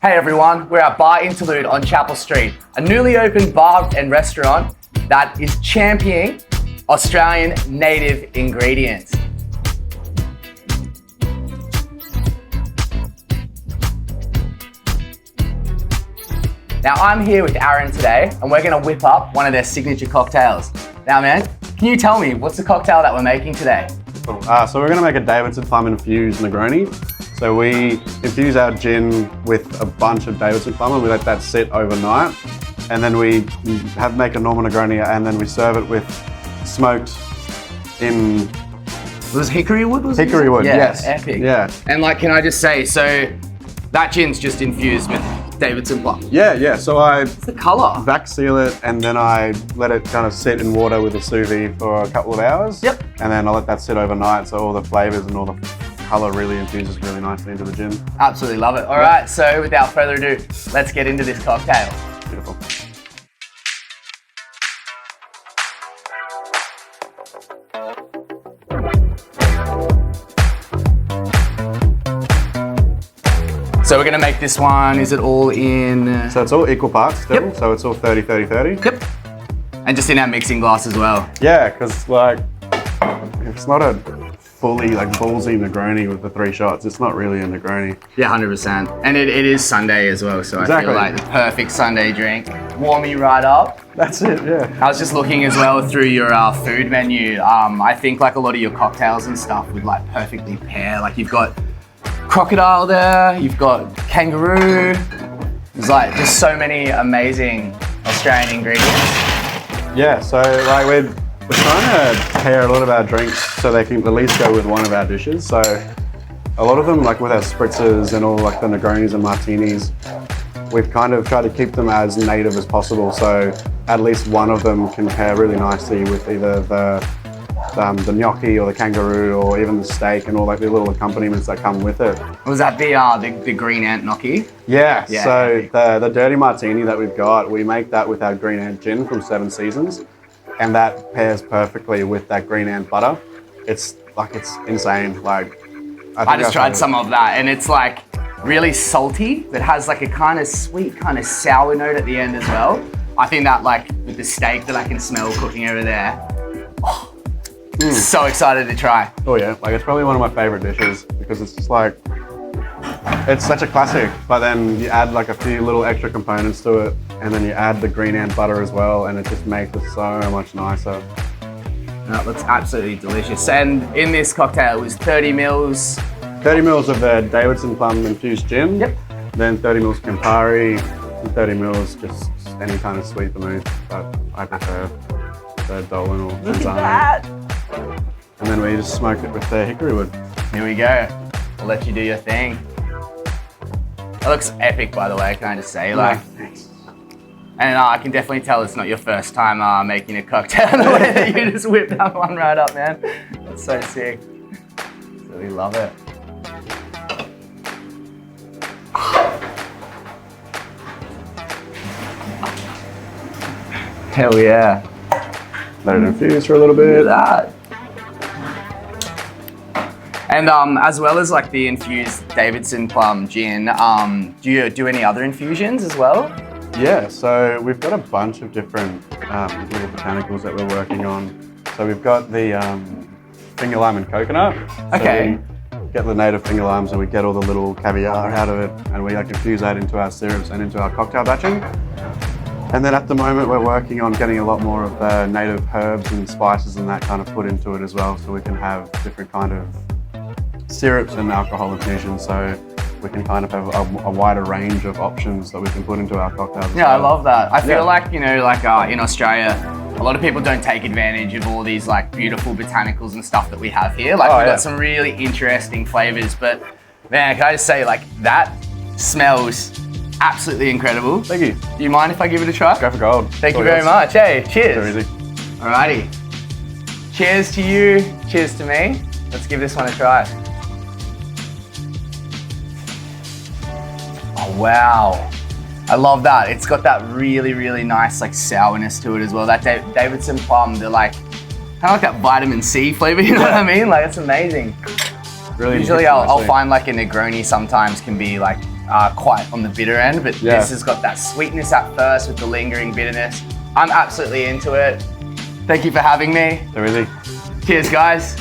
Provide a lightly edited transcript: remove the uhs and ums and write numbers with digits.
Hey everyone, we're at Bar Interlude on Chapel Street, a newly opened bar and restaurant that is championing Australian native ingredients. Now I'm here with Aaron today and we're gonna whip up one of their signature cocktails. Now man, can you tell me what's the cocktail that we're making today? Cool. So we're gonna make a Davidson Plum infused Negroni. So we infuse our gin with a bunch of Davidson Plum and we let that sit overnight. And then we make a normal Negroni and then we serve it with smoked in... Was Hickory Wood? Hickory Wood, yeah, yes. Epic. Yeah. And like, can I just say, so that gin's just infused with Davidson Plum? Yeah. So I What's the colour? vac seal it and then I let it kind of sit in water with a sous vide for a couple of hours. Yep. And then I let that sit overnight so all the flavours and all the colour really infuses really nicely into the gin. Absolutely love it. All right, so without further ado, let's get into this cocktail. Beautiful. So we're gonna make this one, is it all in? So it's all equal parts still, Yep. so it's all 30-30-30. Yep. And just in our mixing glass as well. Yeah, because like, it's not a fully like ballsy Negroni with the 3 shots. It's not really a Negroni. Yeah, 100%. And it is Sunday as well, so Exactly. I feel like the perfect Sunday drink. Warm you right up. That's it, yeah. I was just looking as well through your food menu. I think like a lot of your cocktails and stuff would like perfectly pair. Like you've got crocodile there, you've got kangaroo. There's like just so many amazing Australian ingredients. Yeah, so like we're trying to pair a lot of our drinks so they can at least go with one of our dishes. So a lot of them, like with our spritzers and all like the Negronis and martinis, we've kind of tried to keep them as native as possible. So at least one of them can pair really nicely with either the gnocchi or the kangaroo or even the steak and all like the little accompaniments that come with it. Was that the green ant gnocchi? Yeah, Yeah. so the dirty martini that we've got, we make that with our green ant gin from 7 Seasons. And that pairs perfectly with that green ant butter. It's insane. Like I just tried some of that and it's like really salty, but has like a kind of sweet, kind of sour note at the end as well. I think that like with the steak that I can smell cooking over there. So excited to try. Oh yeah, like it's probably one of my favorite dishes because it's just like, it's such a classic, but then you add like a few little extra components to it and then you add the green ant butter as well and it just makes it so much nicer. That looks absolutely delicious. And in this cocktail it was 30 mils. 30 mils of the Davidson Plum infused gin. Yep. Then 30 mils Campari, and 30 mils just any kind of sweet vermouth, but I prefer the Drooling or Look at Manzano. that. And then we just smoke it with the Hickory Wood. Here we go. I'll let you do your thing. That looks epic, by the way, can I just say? Like, and I can definitely tell it's not your first time making a cocktail the way that you just whipped that one right up, man. That's so sick. Really love it. Hell yeah. Let it infuse for a little Look bit. at that. And as well as like the infused Davidson Plum gin, do you do any other infusions as well? Yeah, so we've got a bunch of different little botanicals that we're working on. So we've got the finger lime and coconut. Okay. So we get the native finger limes and we get all the little caviar out of it and we like infuse that into our syrups and into our cocktail batching. And then at the moment we're working on getting a lot more of the native herbs and spices and that kind of put into it as well, so we can have different kind of syrups and alcohol infusions, so we can kind of have a wider range of options that we can put into our cocktails as Yeah, I well. love that. I feel Yeah. like, you know, like in Australia, a lot of people don't take advantage of all these like beautiful botanicals and stuff that we have here. Like we've got some really interesting flavors, but man, can I just say like that smells absolutely incredible. Thank you. Do you mind if I give it a try? Go for gold. Thank you very much. Hey, cheers. So easy. Alrighty. Cheers to you, cheers to me. Let's give this one a try. Oh, wow. I love that. It's got that really, really nice like sourness to it as well. That Davidson Plum, they're like, kind of like that vitamin C flavor, you know what I mean? Like, it's amazing. Really Usually I'll find like a Negroni sometimes can be like quite on the bitter end, but this has got that sweetness at first with the lingering bitterness. I'm absolutely into it. Thank you for having me. They're easy. Cheers, guys.